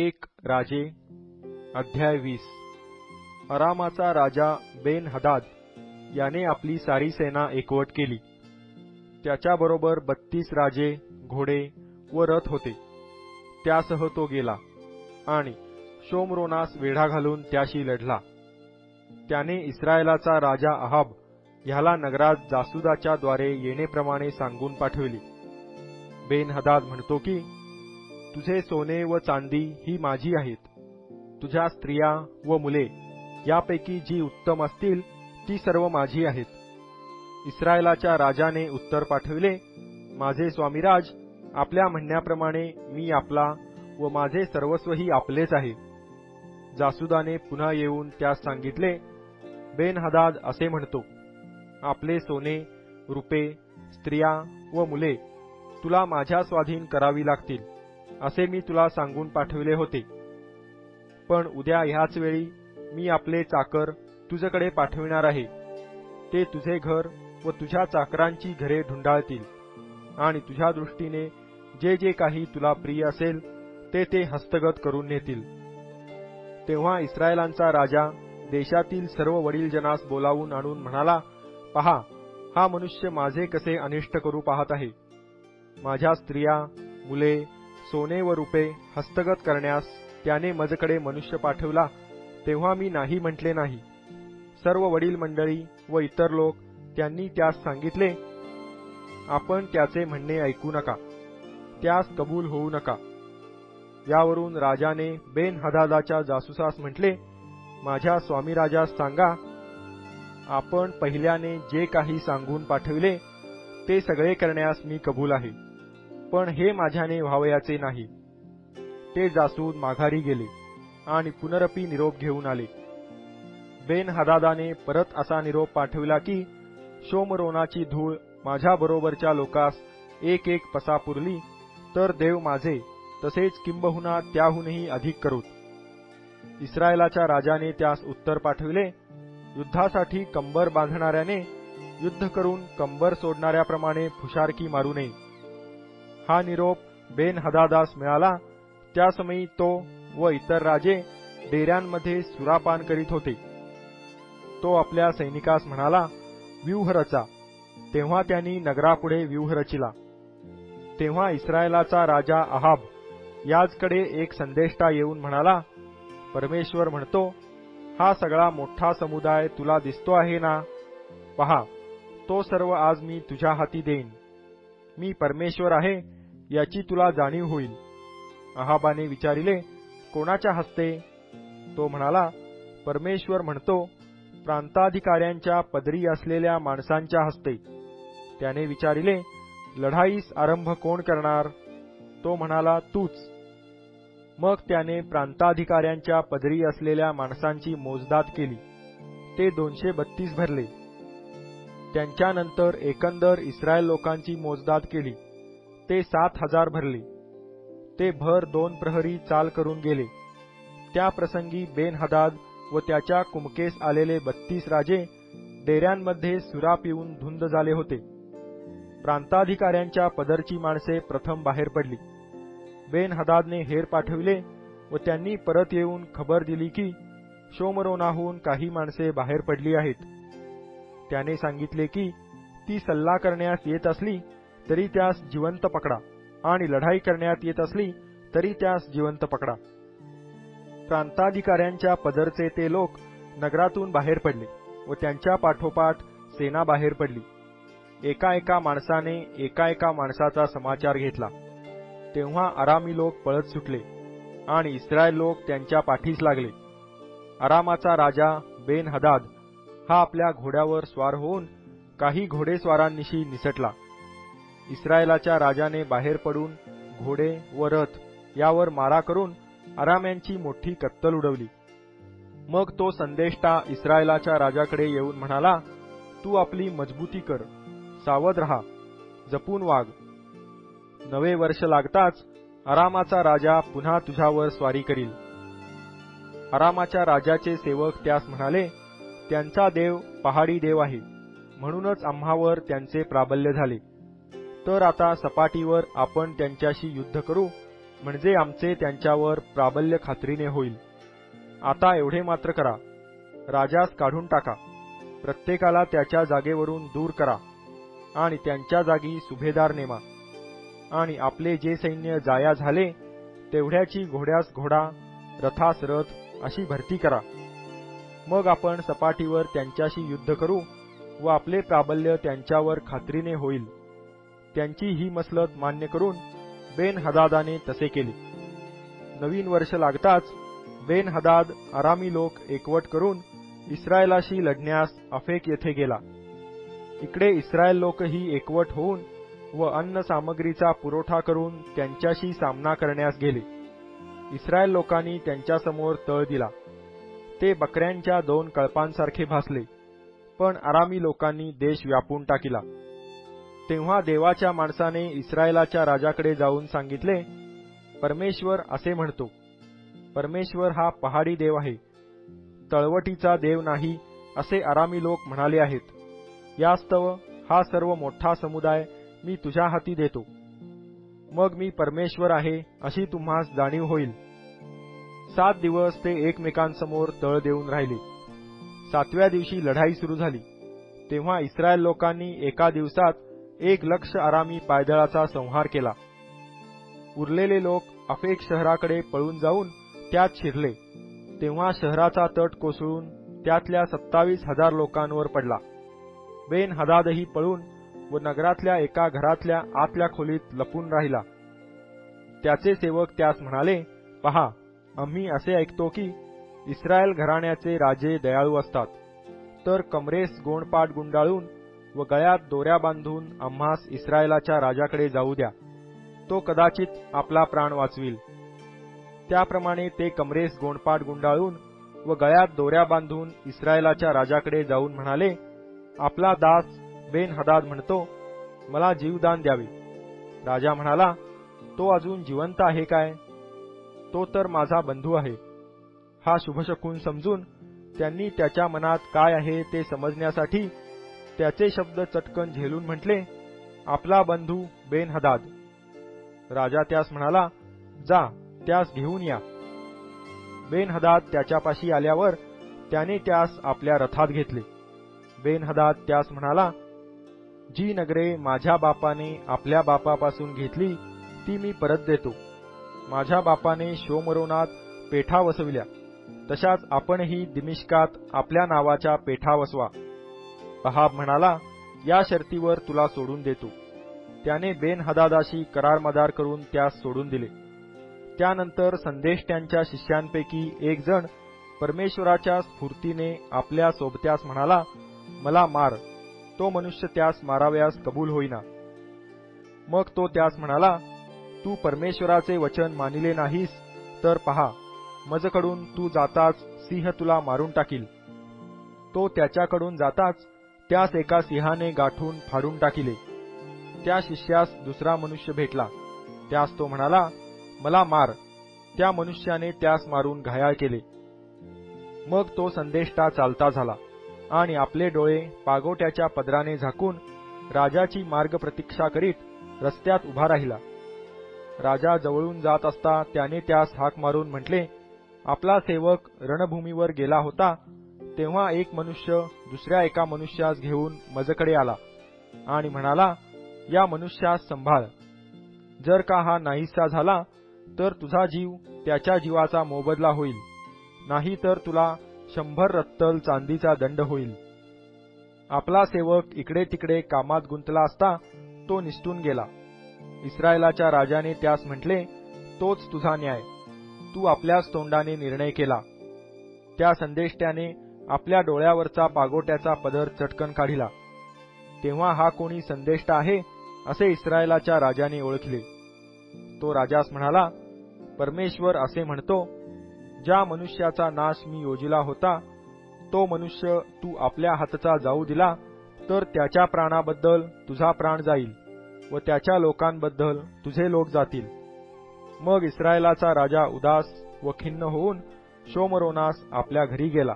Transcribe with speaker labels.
Speaker 1: एक राजे अध्याय 20। अरामाचा राजा बेन हदाद याने आपली सारी सेना एकवट केली। त्याच्याबरोबर 32 राजे, घोडे व रथ होते। त्यासह तो गेला आणि शोमरोनास वेढा घालून त्याशी लढला। त्याने इस्रायलाचा राजा अहाब ह्याला नगरात जासुदाच्या द्वारे येण्याप्रमाणे सांगून पाठविले। बेन हदाद म्हणतो की, तुझे सोने व चांदी ही माझी आहेत, तुझ्या स्त्रिया व मुले यापैकी जी उत्तम असतील ती सर्व माझी आहेत। इस्रायलाच्या राजाने उत्तर पाठविले, माझे स्वामीराज, आपल्या म्हणण्याप्रमाणे मी आपला व माझे सर्वस्वही आपलेच आहे। जासुदाने पुन्हा येऊन त्यास सांगितले, बेन हदाद असे म्हणतो, आपले सोने, रुपे, स्त्रिया व मुले तुला माझ्या स्वाधीन करावी लागतील, असे मी तुला सांगून पाठविले होते। पण उद्या ह्याच वेळी मी आपले चाकर तुझ्याकडे पाठविणार आहे। ते तुझे घर व तुझ्या चाकरांची घरे ढुंडाळतील आणि तुझ्या दृष्टीने जे जे काही तुला प्रिय असेल ते हस्तगत करून नेतील। तेव्हा इस्रायलांचा राजा देशातील सर्व वडीलजनास बोलावून आणून म्हणाला, पहा, हा मनुष्य माझे कसे अनिष्ट करू पाहत आहे। माझ्या स्त्रिया, मुले, सोने व रुपे हस्तगत करण्यास त्याने माझ्याकडे मनुष्य पाठवला, तेव्हा मी नाही म्हटले नाही। सर्व वडील मंडळी व इतर लोक त्यांनी त्यास सांगितले, आपण त्याचे म्हणणे ऐकू नका, त्यास कबूल होऊ नका। यावरून राजाने बेन हदादाच्या जासूसास म्हटले, माझ्या स्वामी राजास सांगा, आपण पहिल्याने जे काही सांगून पाठविले ते सगळे करण्यास मी कबूल आहे, पण हे माझ्याने व्हावयाचे नाही। ते जासूद माघारी गेले आणि पुनरपी निरोप घेऊन आले। बेन हदादाने परत असा निरोप पाठविला की, शोमरोनाची धूळ माझ्या बरोबरच्या लोकास एक एक पसा पुरली तर देव माझे तसेच किंबहुना त्याहूनही अधिक करूत। इस्रायलाच्या राजाने त्यास उत्तर पाठविले, युद्धासाठी कंबर बांधणाऱ्याने युद्ध करून कंबर सोडणाऱ्याप्रमाणे फुशारकी मारू नये। हा निरोप बेन हदादास मिळाला त्या समयी तो व इतर राजे डेऱ्यांमध्ये सुरापान करीत होते। तो आपल्या सैनिकास म्हणाला, व्यूह रचा। तेव्हा त्यांनी नगरापुढे व्यूह रचिला। तेव्हा इस्रायलाचा राजा अहाब याजकडे एक संदेष्टा येऊन म्हणाला, परमेश्वर म्हणतो, हा सगळा मोठा समुदाय तुला दिसतो आहे ना? पहा, तो सर्व आज मी तुझ्या हाती देईन। मी परमेश्वर आहे याची तुला जाणीव होईल। अहाबाने विचारिले, कोणाच्या हस्ते? तो म्हणाला, परमेश्वर म्हणतो, प्रांताधिकाऱ्यांच्या पदरी असलेल्या माणसांच्या हस्ते। त्याने विचारिले, लढाईस आरंभ कोण करणार? तो म्हणाला, तूच। मग त्याने प्रांताधिकाऱ्यांच्या पदरी असलेल्या माणसांची मोजदाद केली, ते 232 भरले। त्यांच्यानंतर एकंदर इस्रायल लोकांची मोजदाद केली, ते 7000 भरले। ते भर 2 प्रहरी चाल करून गेले। त्या प्रसंगी बेन हदाद व त्याच्या कुमकेस आलेले 32 राजे डेऱ्यांमध्ये सुरा पिऊन धुंद झाले होते। प्रांताधिकाऱ्यांच्या पदरची माणसे प्रथम बाहेर पडली। बेन हदादने हेर पाठविले व त्यांनी परत येऊन खबर दिली की, शोमरोनाहून काही माणसे बाहेर पडली आहेत। त्याने सांगितले की, ती सल्ला करण्यास येत असली तरी त्यास जिवंत पकडा आणि लढाई करण्यात येत असली तरी त्यास जिवंत पकडा। प्रांताधिकाऱ्यांच्या पदरचे ते लोक नगरातून बाहेर पडले व त्यांच्या पाठोपाठ सेना बाहेर पडली। एका माणसाने एका माणसाचा समाचार घेतला। तेव्हा अरामी लोक पळत सुटले आणि इस्रायल लोक त्यांच्या पाठीस लागले। अरामाचा राजा बेन हदाद हा आपल्या घोड्यावर स्वार होऊन काही घोडेस्वारांनिशी निसटला। इस्रायलाच्या राजाने बाहेर पडून घोडे व रथ यावर मारा करून अराम्यांची मोठी कत्तल उडवली। मग तो संदेष्टा इस्रायलाच्या राजाकडे येऊन म्हणाला, तू आपली मजबूती कर, सावध रहा, जपून वाग। नवे वर्ष लागताच अरामाचा राजा पुन्हा तुझ्यावर स्वारी करील। अरामाच्या राजाचे सेवक त्यास म्हणाले, त्यांचा देव पहाडी देव आहे, म्हणूनच आम्हावर त्यांचे प्राबल्य झाले। तर आता सपाटीवर आपण त्यांच्याशी युद्ध करू म्हणजे आमचे त्यांच्यावर प्राबल्य खात्रीने होईल. आता एवढे मात्र करा, राजास काढून टाका, प्रत्येकाला त्याच्या जागेवरून दूर करा आणि त्यांच्या जागी सुभेदार नेमा, आणि आपले जे सैन्य जाया झाले तेवढ्याची घोड्यास घोडा, रथास रथ अशी भरती करा. मग आपण सपाटीवर त्यांच्याशी युद्ध करू व आपले प्राबल्य त्यांच्यावर खात्रीने होईल. त्यांची ही मसलत मान्य करून बेन-हदादाने तसे केले. नवीन वर्ष लागताच बेन-हदाद आरामी लोक एकवट करून इस्रायलाशी लढण्यास अफेक येथे गेला. इकडे इस्रायल लोकही एकवट होऊन व अन्न सामग्रीचा पुरवठा करून त्यांच्याशी सामना करण्यास गेले. इस्रायल लोकांनी त्यांच्यासमोर तळ दिला. ते बकऱ्यांच्या 2 कळपांसारखे भासले, पण आरामी लोकांनी देश व्यापून टाकिला. तेव्हा देवाच्या माणसाने इस्रायलाच्या राजाकडे जाऊन सांगितले, परमेश्वर असे म्हणतो, परमेश्वर हा पहाडी देव आहे, तळवटीचा देव नाही असे आरामी लोक म्हणाले आहेत. यास्तव हा सर्व मोठा समुदाय मी तुझ्या हाती देतो. मग मी परमेश्वर आहे अशी तुम्हास जाणीव होईल. 7 दिवस ते एकमेकांसमोर तळ देऊन राहिले. 7व्या दिवशी लढाई सुरू झाली. तेव्हा इस्रायल लोकांनी एका दिवसात 1,00,000 आरामी पायदळाचा संहार केला. उरलेले लोक अफेक शहराकडे पळून जाऊन त्यात शिरले. तेव्हा शहराचा तट कोसळून त्यातल्या 27,000 लोकांवर पडला. बेन-हदादही पळून व नगरातल्या एका घरातल्या आतल्या खोलीत लपून राहिला. त्याचे सेवक त्यास म्हणाले, पहा, आम्ही असे ऐकतो की इस्रायल घराण्याचे राजे दयाळू असतात, तर कमरेस गोंडपाट गुंडाळून व गळ्यात दोऱ्या बांधून आम्हास इस्रायलाच्या राजाकडे जाऊ द्या, तो कदाचित आपला प्राण वाचविल. त्याप्रमाणे ते कमरेस गोंडपाट गुंडाळून व गळ्यात दोऱ्या बांधून इस्रायलाच्या राजाकडे जाऊन म्हणाले, आपला दास बेन-हदाद म्हणतो, मला जीवदान द्यावे. राजा म्हणाला, तो अजून जिवंत आहे काय? तो तर माझा बंधू आहे. हा शुभशकून समजून त्यांनी त्याच्या मनात काय आहे ते समजण्यासाठी त्याचे शब्द चटकन झेलून म्हटले, आपला बंधू बेन-हदाद. राजा त्यास म्हणाला, जा, त्यास घेऊन या. बेन-हदाद त्याच्यापाशी आल्यावर त्याने त्यास आपल्या रथात घेतले. बेन-हदाद त्यास म्हणाला, जी नगरे माझ्या बापाने आपल्या बापापासून घेतली ती मी परत देतो. माझ्या बापाने शोमरोनात पेठा वसविल्या, तशाच आपणही दिमिश्कात आपल्या नावाच्या पेठा वसवा. अहाब म्हणाला, या शर्तीवर तुला सोडून देतो. त्याने बेन-हदादाशी करार-मदार करून त्यास सोडून दिले. त्यानंतर संदेष्ट्यांच्या शिष्यांपैकी एक जण परमेश्वराच्या स्फूर्तीने आपल्या सोबत्यास म्हणाला, मला मार. तो मनुष्य त्यास मारावयास कबूल होईना. मग तो त्यास म्हणाला, तू परमेश्वराचे वचन मानिले नाहीस तर पहा, मजकडून तू जाताच सिंह तुला मारून टाकील. तो त्याच्याकडून जाताच त्यास एका सिंहाने गाठून फाडून टाकिले. त्या शिष्यास दुसरा मनुष्य भेटला. त्यास तो म्हणाला, मला मार. त्या मनुष्याने त्यास मारून घायाळ केले. मग तो संदेष्टा चालता झाला आणि आपले डोळे पागोट्याच्या पदराने झाकून राजाची मार्ग प्रतीक्षा करीत रस्त्यात उभा राहिला. राजा जवळून जात असता त्याने त्यास हाक मारून म्हटले, आपला सेवक रणभूमीवर गेला होता तेव्हा एक मनुष्य दुसऱ्या एका मनुष्यास घेऊन मजकडे आला आणि म्हणाला, या मनुष्यास संभाळ. जर का हा नाहीसा झाला तर तुझा जीव त्याच्या जीवाचा मोबदला होईल, नाही तर तुला 100 रत्तल चांदीचा दंड होईल. आपला सेवक इकडे तिकडे कामात गुंतला असता तो निसटून गेला. इस्रायलाच्या राजाने त्यास म्हटले, तोच तुझा न्याय. तू आपल्याच तोंडाने निर्णय केला. त्या संदेष्ट्याने आपल्या डोळ्यावरचा पागोट्याचा पदर चटकन काढिला. तेव्हा हा कोणी संदेष्टा आहे असे इस्रायलाच्या राजाने ओळखले. तो राजास म्हणाला, परमेश्वर असे म्हणतो, ज्या मनुष्याचा नाश मी योजिला होता तो मनुष्य तू आपल्या हातचा जाऊ दिला तर त्याच्या प्राणाबद्दल तुझा प्राण जाईल व त्याच्या लोकांबद्दल तुझे लोक जातील. मग इस्रायलाचा राजा उदास व खिन्न होऊन शोमरोनास आपल्या घरी गेला.